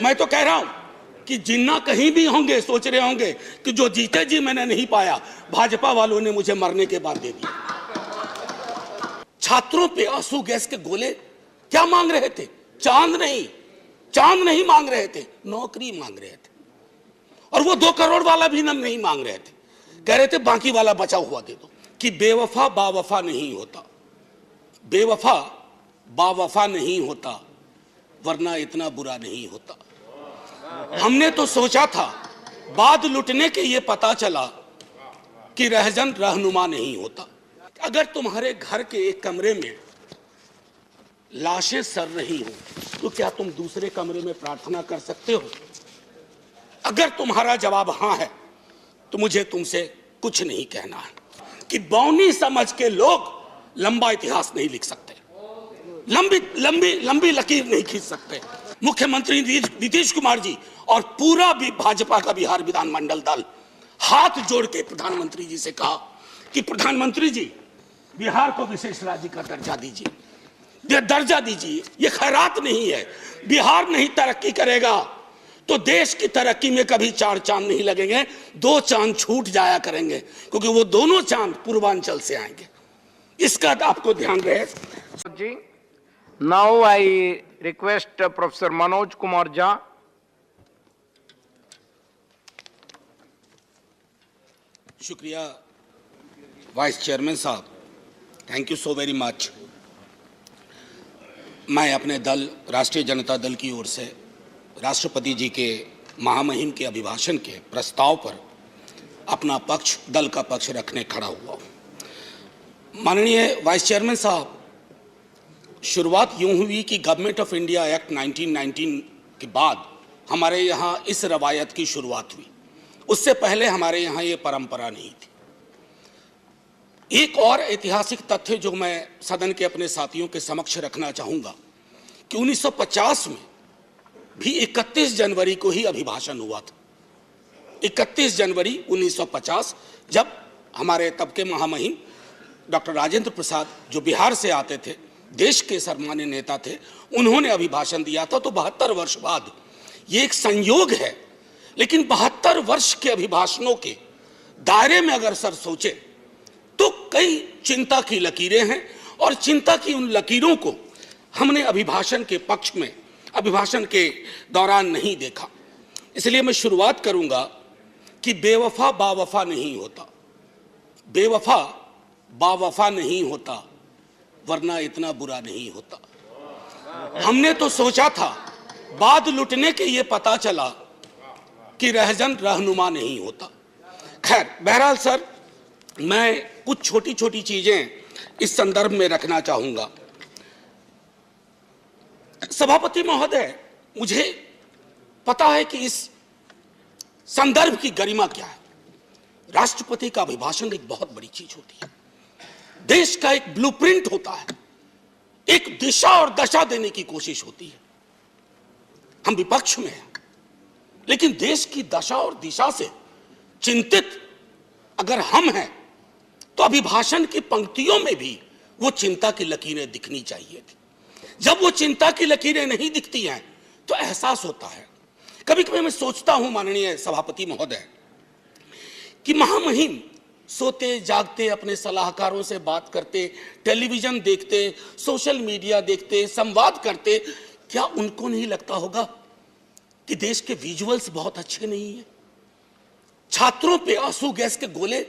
मैं तो कह रहा हूं कि जिन्ना कहीं भी होंगे सोच रहे होंगे कि जो जीते जी मैंने नहीं पाया, भाजपा वालों ने मुझे मरने के बाद दे दिया। छात्रों पे आंसू गैस के गोले क्या मांग रहे थे? चांद नहीं मांग रहे थे, नौकरी मांग रहे थे। और वो 2 करोड़ वाला भी नहीं मांग रहे थे, कह रहे थे बाकी वाला बचा हुआ दे दो। कि बेवफा बावफा नहीं होता, बेवफा बावफा नहीं होता, वरना इतना बुरा नहीं होता। हमने तो सोचा था, बाद लुटने के ये पता चला कि रहजन रहनुमा नहीं होता। अगर तुम्हारे घर के एक कमरे में लाशें सड़ रही हो तो क्या तुम दूसरे कमरे में प्रार्थना कर सकते हो? अगर तुम्हारा जवाब हां है तो मुझे तुमसे कुछ नहीं कहना है कि बौनी समझ के लोग लंबा इतिहास नहीं लिख सकते, लंबी लकीर नहीं खींच सकते। मुख्यमंत्री नीतीश कुमार जी और पूरा भी भाजपा का बिहार विधानमंडल दल हाथ जोड़ के प्रधानमंत्री जी से कहा कि प्रधानमंत्री जी, बिहार को विशेष राज्य का दर्जा दीजिए। ये खैरात नहीं है। बिहार नहीं तरक्की करेगा तो देश की तरक्की में कभी 4 चांद नहीं लगेंगे, 2 चांद छूट जाया करेंगे, क्योंकि वो दोनों चांद पूर्वांचल से आएंगे। इसका आपको ध्यान रहे जी। Now I request professor Manoj Kumar Jha. शुक्रिया वाइस चेयरमैन साहब, thank you so very much. मैं अपने दल राष्ट्रीय जनता दल की ओर से राष्ट्रपति जी के महामहिम के अभिभाषण के प्रस्ताव पर अपना पक्ष, दल का पक्ष रखने खड़ा हुआ। माननीय वाइस चेयरमैन साहब, शुरुआत यूं हुई कि गवर्नमेंट ऑफ इंडिया एक्ट 1919 के बाद हमारे यहाँ इस रवायत की शुरुआत हुई। उससे पहले हमारे यहाँ ये परंपरा नहीं थी। एक और ऐतिहासिक तथ्य जो मैं सदन के अपने साथियों के समक्ष रखना चाहूँगा कि 1950 में भी 31 जनवरी को ही अभिभाषण हुआ था। 31 जनवरी 1950, जब हमारे तब के महामहिम डॉक्टर राजेंद्र प्रसाद, जो बिहार से आते थे, देश के सर्वमान्य नेता थे, उन्होंने अभिभाषण दिया था। तो 72 वर्ष बाद ये एक संयोग है, लेकिन 72 वर्ष के अभिभाषणों के दायरे में अगर सर सोचे तो कई चिंता की लकीरें हैं, और चिंता की उन लकीरों को हमने अभिभाषण के पक्ष में, अभिभाषण के दौरान नहीं देखा। इसलिए मैं शुरुआत करूंगा कि बेवफा बावफा नहीं होता, बेवफा बावफा नहीं होता, वरना इतना बुरा नहीं होता। हमने तो सोचा था, बाद लुटने के ये पता चला कि रहजन रहनुमा नहीं होता। खैर, बहरहाल सर, मैं कुछ छोटी छोटी चीजें इस संदर्भ में रखना चाहूंगा। सभापति महोदय, मुझे पता है कि इस संदर्भ की गरिमा क्या है। राष्ट्रपति का अभिभाषण एक बहुत बड़ी चीज होती है, देश का एक ब्लूप्रिंट होता है, एक दिशा और दशा देने की कोशिश होती है। हम विपक्ष में हैं, लेकिन देश की दशा और दिशा से चिंतित अगर हम हैं तो अभिभाषण की पंक्तियों में भी वो चिंता की लकीरें दिखनी चाहिए थी। जब वो चिंता की लकीरें नहीं दिखती हैं तो एहसास होता है। कभी कभी मैं सोचता हूं माननीय सभापति महोदय कि महामहिम सोते जागते अपने सलाहकारों से बात करते, टेलीविजन देखते, सोशल मीडिया देखते, संवाद करते, क्या उनको नहीं लगता होगा कि देश के विजुअल्स बहुत अच्छे नहीं हैं? छात्रों पे आंसू गैस के गोले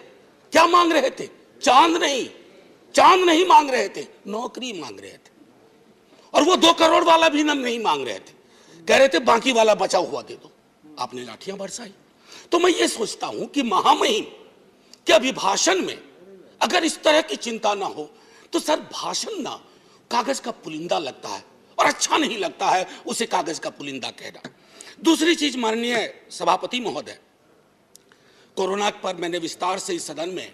क्या मांग रहे थे? चांद नहीं मांग रहे थे, नौकरी मांग रहे थे। और वो 2 करोड़ वाला भी नहीं मांग रहे थे, कह रहे थे बाकी वाला बचा हुआ दे दो। आपने लाठियां बरसाई। तो मैं ये सोचता हूं कि महामहिम के अभिभाषण में अगर इस तरह की चिंता ना हो तो सर, भाषण ना कागज का पुलिंदा लगता है, और अच्छा नहीं लगता है उसे कागज का पुलिंदा कहना। दूसरी चीज माननीय सभापति महोदय, कोरोना पर मैंने विस्तार से इस सदन में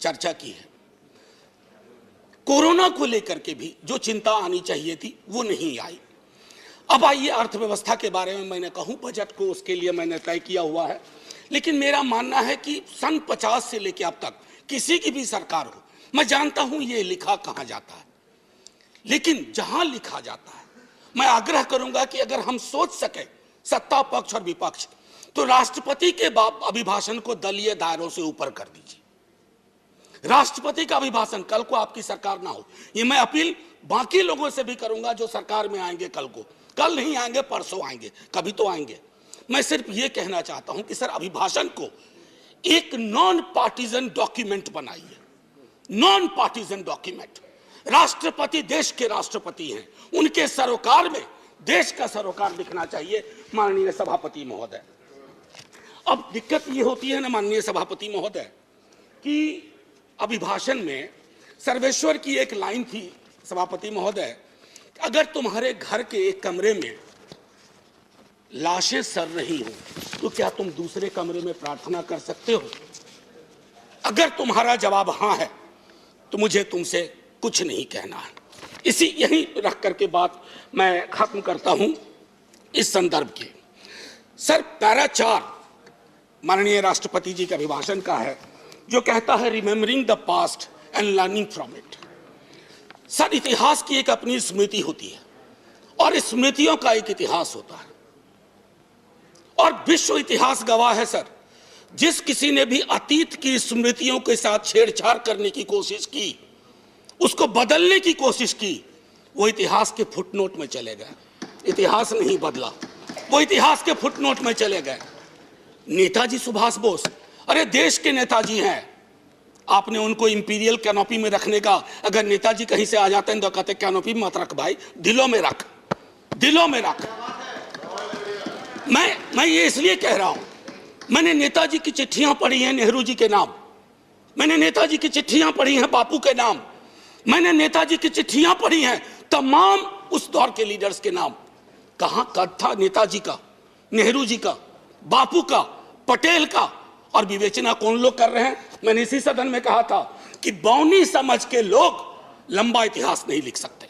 चर्चा की है। कोरोना को लेकर के भी जो चिंता आनी चाहिए थी वो नहीं आई। अब आइए अर्थव्यवस्था के बारे में मैंने कहूं, बजट को उसके लिए मैंने तय किया हुआ है, लेकिन मेरा मानना है कि सन 50 से लेकर अब तक किसी की भी सरकार हो, मैं जानता हूं ये लिखा कहां जाता है, लेकिन जहां लिखा जाता है मैं आग्रह करूंगा कि अगर हम सोच सके सत्ता पक्ष और विपक्ष, तो राष्ट्रपति के अभिभाषण को दलीय दायरों से ऊपर कर दीजिए। राष्ट्रपति का अभिभाषण कल को आपकी सरकार ना हो, ये मैं अपील बाकी लोगों से भी करूंगा जो सरकार में आएंगे कल को, कल नहीं आएंगे परसों आएंगे, कभी तो आएंगे। मैं सिर्फ ये कहना चाहता हूं कि सर अभिभाषण को एक नॉन पार्टीजन डॉक्यूमेंट बनाइए, नॉन पार्टीजन डॉक्यूमेंट। राष्ट्रपति देश के राष्ट्रपति हैं, उनके सरोकार में देश का सरोकार दिखना चाहिए माननीय सभापति महोदय। अब दिक्कत ये होती है ना माननीय सभापति महोदय कि अभिभाषण में सर्वेश्वर की एक लाइन थी सभापति महोदय, अगर तुम्हारे घर के एक कमरे में लाशें सड़ रही हो तो क्या तुम दूसरे कमरे में प्रार्थना कर सकते हो? अगर तुम्हारा जवाब हां है तो मुझे तुमसे कुछ नहीं कहना है। इसी यही रख करके बात मैं खत्म करता हूं इस संदर्भ के। सर पैरा 4 माननीय राष्ट्रपति जी के अभिभाषण का है जो कहता है remembering the past and learning from it. Sir इतिहास की एक अपनी स्मृति होती है और स्मृतियों का एक इतिहास होता है और विश्व इतिहास गवाह है सर, जिस किसी ने भी अतीत की स्मृतियों के साथ छेड़छाड़ करने की कोशिश की, उसको बदलने की कोशिश की, वो इतिहास के फुटनोट में चले गए। इतिहास नहीं बदला, वो इतिहास के फुटनोट में चले गए। नेताजी सुभाष बोस, अरे देश के नेताजी हैं, आपने उनको इंपीरियल कैनोपी में रखने का, अगर नेताजी कहीं से आ जाते हैं तो कहते कैनोपी मत रख भाई, दिलों में रख, दिलों में रख। मैं ये इसलिए कह रहा हूं, मैंने नेताजी की चिट्ठियां पढ़ी हैं नेहरू जी के नाम, मैंने नेताजी की चिट्ठियां पढ़ी हैं बापू के नाम, मैंने नेताजी की चिट्ठियां पढ़ी हैं तमाम उस दौर के लीडर्स के नाम। कहां कद था नेताजी का, नेहरू जी का, बापू का, पटेल का, और विवेचना कौन लोग कर रहे हैं? मैंने इसी सदन में कहा था कि बौनी समझ के लोग लंबा इतिहास नहीं लिख सकते,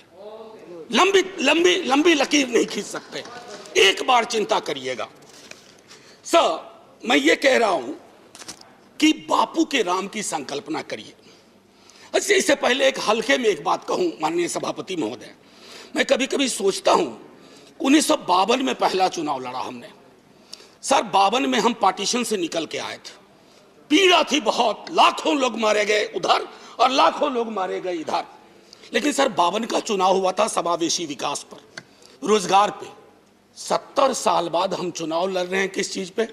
लंबी लकीर नहीं खींच सकते। एक बार चिंता करिएगा सर, मैं ये कह रहा हूं कि बापू के राम की संकल्पना करिए। अच्छा, इससे पहले एक हल्के में एक बात कहूं माननीय सभापति महोदय, मैं कभी कभी सोचता हूं 1952 में पहला चुनाव लड़ा हमने सर, 52 में हम पार्टीशन से निकल के आए थे, पीड़ा थी बहुत, लाखों लोग मारे गए उधर और लाखों लोग मारे गए इधर। लेकिन सर 52 का चुनाव हुआ था समावेशी विकास पर, रोजगार पे। 70 साल बाद हम चुनाव लड़ रहे हैं किस चीज पे?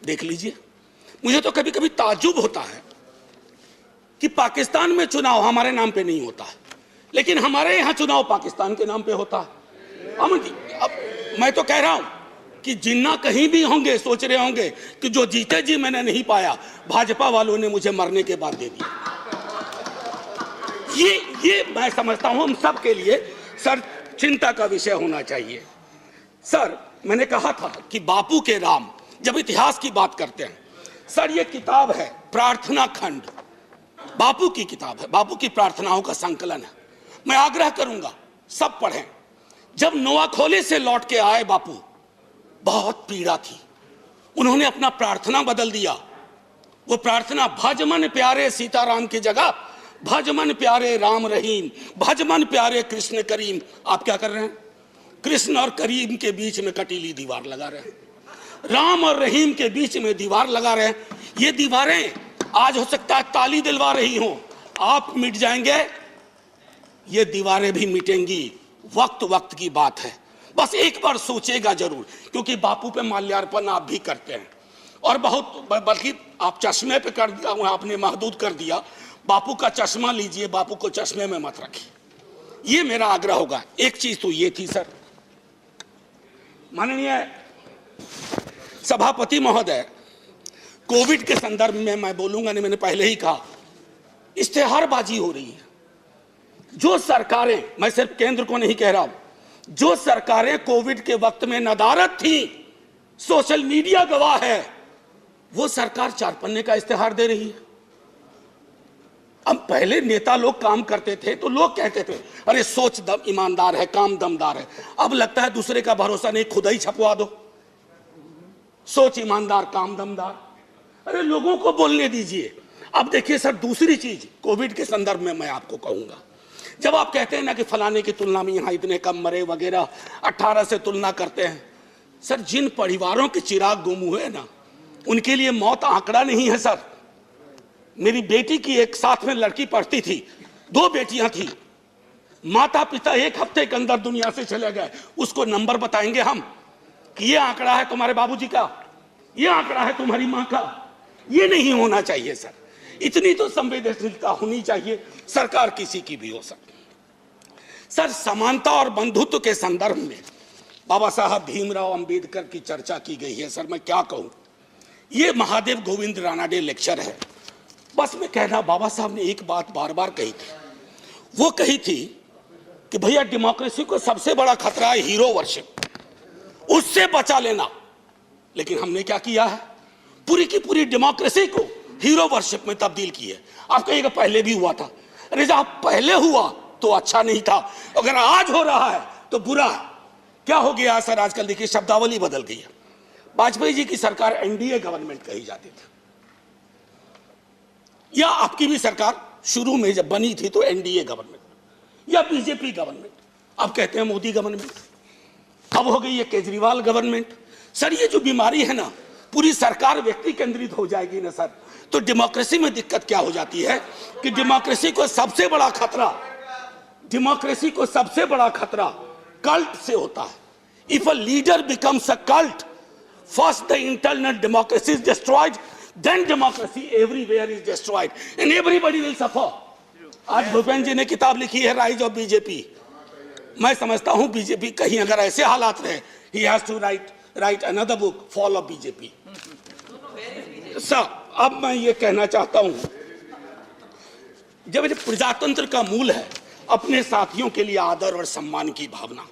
देख लीजिए। मुझे तो कभी कभी ताज्जुब होता है कि पाकिस्तान में चुनाव हमारे नाम पे नहीं होता है, लेकिन हमारे यहां चुनाव पाकिस्तान के नाम पे होता है। अब मैं तो कह रहा हूं कि जिन्ना कहीं भी होंगे सोच रहे होंगे कि जो जीते जी मैंने नहीं पाया, भाजपा वालों ने मुझे मरने के बाद दे दिया। ये मैं समझता हूं हम सब के लिए सर चिंता का विषय होना चाहिए। सर मैंने कहा था कि बापू के राम, जब इतिहास की बात करते हैं सर, ये किताब है प्रार्थना खंड, बापू की किताब है, बापू की प्रार्थनाओं का संकलन है। मैं आग्रह करूंगा सब पढ़ें। जब नोआखोले से लौट के आए बापू, बहुत पीड़ा थी, उन्होंने अपना प्रार्थना बदल दिया। वो प्रार्थना भजमन प्यारे सीताराम की जगह भजमन प्यारे राम रहीम, भजमन प्यारे कृष्ण करीम। आप क्या कर रहे हैं? कृष्ण और करीम के बीच में कटीली दीवार लगा रहे हैं, राम और रहीम के बीच में दीवार लगा रहे हैं। ये दीवारें आज हो सकता है ताली दिलवा रही हो, आप मिट जाएंगे, ये दीवारें भी मिटेंगी, वक्त की बात है। बस एक बार सोचेगा जरूर, क्योंकि बापू पे माल्यार्पण आप भी करते हैं और बहुत, बल्कि आप चश्मे पे कर दिया, आपने महदूद कर दिया। बापू का चश्मा लीजिए, बापू को चश्मे में मत रखिए, ये मेरा आग्रह होगा। एक चीज तो ये थी सर, माननीय सभापति महोदय, कोविड के संदर्भ में मैं बोलूंगा नहीं, मैंने पहले ही कहा, इश्तेहारबाजी हो रही है। जो सरकारें, मैं सिर्फ केंद्र को नहीं कह रहा हूं, जो सरकारें कोविड के वक्त में नदारद थी, सोशल मीडिया गवाह है, वो सरकार 4 पन्ने का इश्तेहार दे रही है। अब पहले नेता लोग काम करते थे तो लोग कहते थे अरे सोच दम ईमानदार है, काम दमदार है। अब लगता है दूसरे का भरोसा नहीं, खुद ही छपवा दो, सोच ईमानदार काम दमदार। अरे लोगों को बोलने दीजिए। अब देखिए सर, दूसरी चीज कोविड के संदर्भ में मैं आपको कहूंगा, जब आप कहते हैं ना कि फलाने की तुलना में यहां इतने कम मरे वगैरह, 18 से तुलना करते हैं, सर जिन परिवारों के चिराग गुम हुए ना, उनके लिए मौत आंकड़ा नहीं है सर। मेरी बेटी की एक साथ में लड़की पढ़ती थी, 2 बेटियां थी, माता पिता 1 हफ्ते के अंदर दुनिया से चले गए। उसको नंबर बताएंगे हम कि ये आंकड़ा है तुम्हारे बाबूजी का, ये आंकड़ा है तुम्हारी मां का। ये नहीं होना चाहिए सर। इतनी तो संवेदनशीलता होनी चाहिए, सरकार किसी की भी हो सकती। सर समानता और बंधुत्व के संदर्भ में बाबा साहब भीमराव अंबेडकर की चर्चा की गई है। सर मैं क्या कहूं, ये महादेव गोविंद रानाडे लेक्चर है। बस मैं कहना, बाबा साहब ने एक बात बार बार कही थी, वो कही थी कि भैया डेमोक्रेसी को सबसे बड़ा खतरा है हीरो वर्शिप, उससे बचा लेना। लेकिन हमने क्या किया है, पूरी की पूरी डेमोक्रेसी को हीरो वर्शिप में तब्दील की है। आप कहिएगा पहले भी हुआ था, अरे जब पहले हुआ तो अच्छा नहीं था, अगर आज हो रहा है तो बुरा है। क्या हो गया सर, आजकल देखिए शब्दावली बदल गई है। वाजपेयी जी की सरकार एनडीए गवर्नमेंट कही जाती थी, या आपकी भी सरकार शुरू में जब बनी थी तो एनडीए गवर्नमेंट या बीजेपी गवर्नमेंट, अब कहते हैं मोदी गवर्नमेंट, अब हो गई है केजरीवाल गवर्नमेंट। सर ये जो बीमारी है ना, पूरी सरकार व्यक्ति केंद्रित हो जाएगी ना सर, तो डेमोक्रेसी में दिक्कत क्या हो जाती है कि डेमोक्रेसी को सबसे बड़ा खतरा कल्ट से होता है। If a leader becomes a cult, first the internal democracy is destroyed, then democracy everywhere is destroyed and everybody will suffer. आज भूपेंद्र जी ने किताब लिखी है राइज ऑफ बीजेपी। मैं समझता हूं बीजेपी कहीं अगर ऐसे हालात रहे, he has to write another book, fall of BJP. Sir अब मैं ये कहना चाहता हूं, जब प्रजातंत्र का मूल है अपने साथियों के लिए आदर और सम्मान की भावना।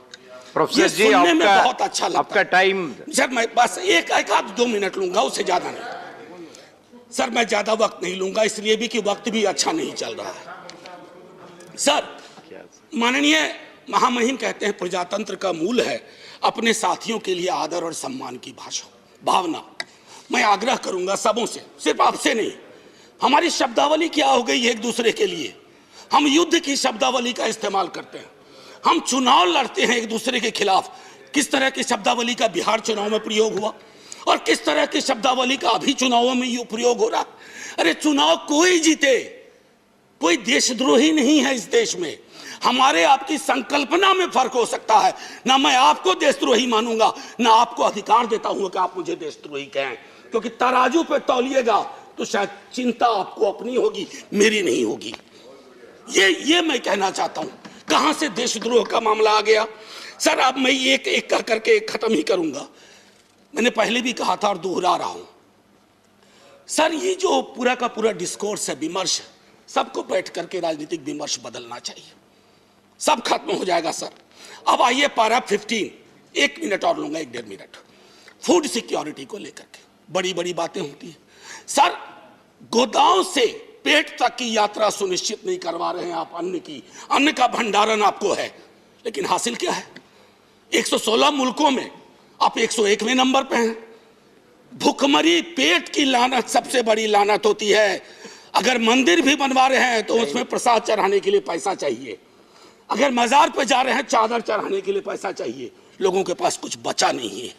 प्रोफेसर जी बहुत अच्छा लगता आपका टाइम। सर मैं बस एक आध 2 मिनट लूंगा, उससे ज्यादा नहीं सर। मैं ज्यादा वक्त नहीं लूंगा, इसलिए भी कि वक्त भी अच्छा नहीं चल रहा है। सर माननीय महामहिम कहते हैं प्रजातंत्र का मूल है अपने साथियों के लिए आदर और सम्मान की भावना। मैं आग्रह करूंगा सबों से, सिर्फ आपसे नहीं, हमारी शब्दावली क्या हो गई है एक दूसरे के लिए। हम युद्ध की शब्दावली का इस्तेमाल करते हैं, हम चुनाव लड़ते हैं एक दूसरे के खिलाफ। किस तरह की शब्दावली का बिहार चुनाव में प्रयोग हुआ और किस तरह की शब्दावली का अभी चुनावों में यू प्रयोग हो रहा। अरे चुनाव कोई जीते, कोई देशद्रोही नहीं है इस देश में। हमारे आपकी संकल्पना में फर्क हो सकता है, ना मैं आपको देशद्रोही मानूंगा, ना आपको अधिकार देता हूं कि आप मुझे देशद्रोही कहें, क्योंकि तराजू पे तौलिएगा तो शायद चिंता आपको अपनी होगी, मेरी नहीं होगी। ये मैं कहना चाहता हूं। कहां से देशद्रोह का मामला आ गया सर? अब मैं एक एक करके खत्म ही करूंगा। मैंने पहले भी कहा था और दोहरा रहा हूं सर, ये जो पूरा का पूरा डिस्कोर्स है, विमर्श है, सबको बैठ करके राजनीतिक विमर्श बदलना चाहिए, सब खत्म हो जाएगा सर। अब आइए पारा 15, 1 मिनट और लूंगा, 1-1.5 मिनट। फूड सिक्योरिटी को लेकर के बड़ी बड़ी बातें होती है सर। गोदाम से पेट तक की यात्रा सुनिश्चित नहीं करवा रहे हैं आप अन्न का भंडारण आपको है, लेकिन हासिल क्या है? 116 मुल्कों में आप 101वें नंबर पे हैं। भूखमरी पेट की लानत सबसे बड़ी लानत होती है। अगर मंदिर भी बनवा रहे हैं तो उसमें प्रसाद चढ़ाने के लिए पैसा चाहिए, अगर मजार पे जा रहे हैं चादर चढ़ाने के लिए पैसा चाहिए। लोगों के पास कुछ बचा नहीं है,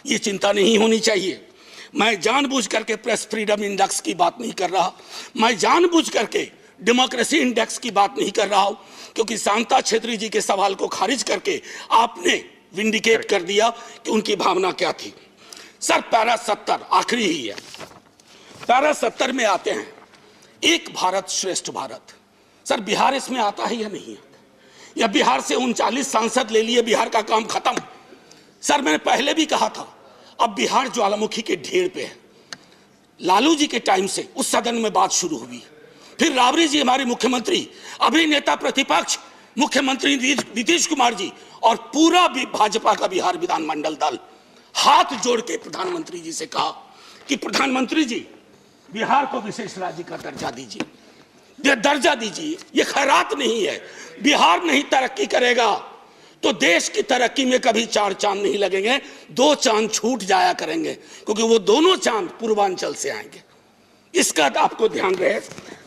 ये चिंता नहीं होनी चाहिए। मैं जानबूझ करके प्रेस फ्रीडम इंडेक्स की बात नहीं कर रहा, मैं जानबूझ करके डेमोक्रेसी इंडेक्स की बात नहीं कर रहा हूं, क्योंकि शांता छेत्री जी के सवाल को खारिज करके आपने विंडिकेट कर दिया कि उनकी भावना क्या थी। सर पैरा 70 आखिरी ही है, पैरा 70 में आते हैं एक भारत श्रेष्ठ भारत। सर बिहार इसमें आता है या नहीं आता? या बिहार से 39 सांसद ले लिए, बिहार का काम खत्म? सर मैंने पहले भी कहा था, अब बिहार ज्वालामुखी के ढेर पे है। लालू जी के टाइम से उस सदन में बात शुरू हुई, फिर राबड़ी जी हमारे मुख्यमंत्री, अभी नेता प्रतिपक्ष मुख्यमंत्री नीतीश कुमार जी और पूरा भी भाजपा का बिहार विधानमंडल दल हाथ जोड़ के प्रधानमंत्री जी से कहा कि प्रधानमंत्री जी बिहार को विशेष राज्य का दर्जा दीजिए। ये खैरात नहीं है। बिहार नहीं तरक्की करेगा तो देश की तरक्की में कभी 4 चांद नहीं लगेंगे, 2 चांद छूट जाया करेंगे, क्योंकि वो दोनों चांद पूर्वांचल से आएंगे। इसका आपको ध्यान रहे।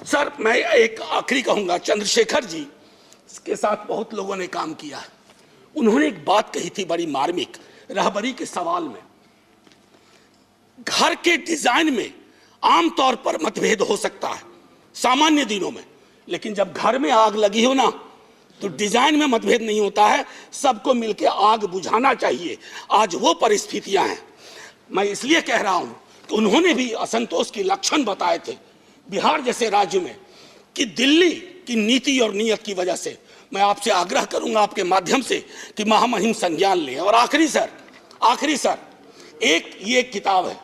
सर मैं एक आखिरी कहूंगा, चंद्रशेखर जी के साथ बहुत लोगों ने काम किया है। उन्होंने एक बात कही थी बड़ी मार्मिक, रहबरी के सवाल में। घर के डिजाइन में आमतौर पर मतभेद हो सकता है सामान्य दिनों में, लेकिन जब घर में आग लगी हो ना तो डिजाइन में मतभेद नहीं होता है, सबको मिलकर आग बुझाना चाहिए। आज वो परिस्थितियां हैं। मैं इसलिए कह रहा हूं कि उन्होंने भी असंतोष के लक्षण बताए थे बिहार जैसे राज्य में कि दिल्ली की नीति और नीयत की वजह से। मैं आपसे आग्रह करूंगा आपके माध्यम से कि महामहिम संज्ञान लें। और आखिरी सर एक किताब है,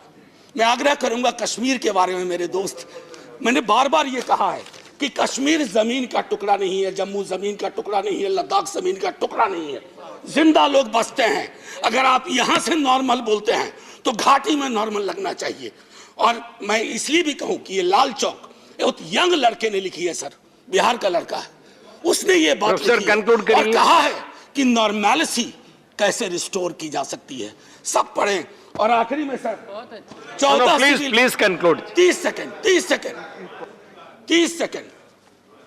मैं आग्रह करूंगा कश्मीर के बारे में। मेरे दोस्त, मैंने बार बार ये कहा है कि कश्मीर जमीन का टुकड़ा नहीं है, जम्मू जमीन का टुकड़ा नहीं है, लद्दाख जमीन का टुकड़ा नहीं है, जिंदा लोग बसते हैं। अगर आप यहां से नॉर्मल बोलते हैं तो घाटी में नॉर्मल लगना चाहिए। और मैं इसलिए भी कहूं कि ये लाल चौक एक यंग लड़के ने लिखी है सर, बिहार का लड़का है, उसने ये बात लिखी है और कहा है कि नॉर्मैलिटी कैसे रिस्टोर की जा सकती है। सब पढ़ें। और आखिरी में sir 14 please conclude. 30 second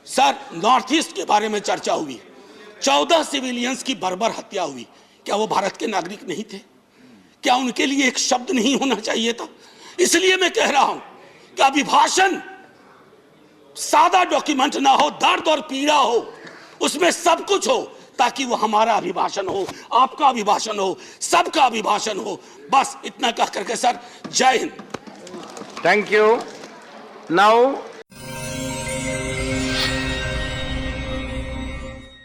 sir, north east के बारे में चर्चा हुई। 14 सिविलियंस की बर्बर हत्या हुई। क्या वो भारत के नागरिक नहीं थे? क्या उनके लिए एक शब्द नहीं होना चाहिए था? इसलिए मैं कह रहा हूं कि अभिभाषण सादा डॉक्यूमेंट ना हो, दर्द और पीड़ा हो, उसमें सब कुछ हो, ताकि वो हमारा अभिभाषण हो, आपका अभिभाषण हो, सबका अभिभाषण हो। बस इतना कह करके सर, जय हिंद। Thank you. नाउ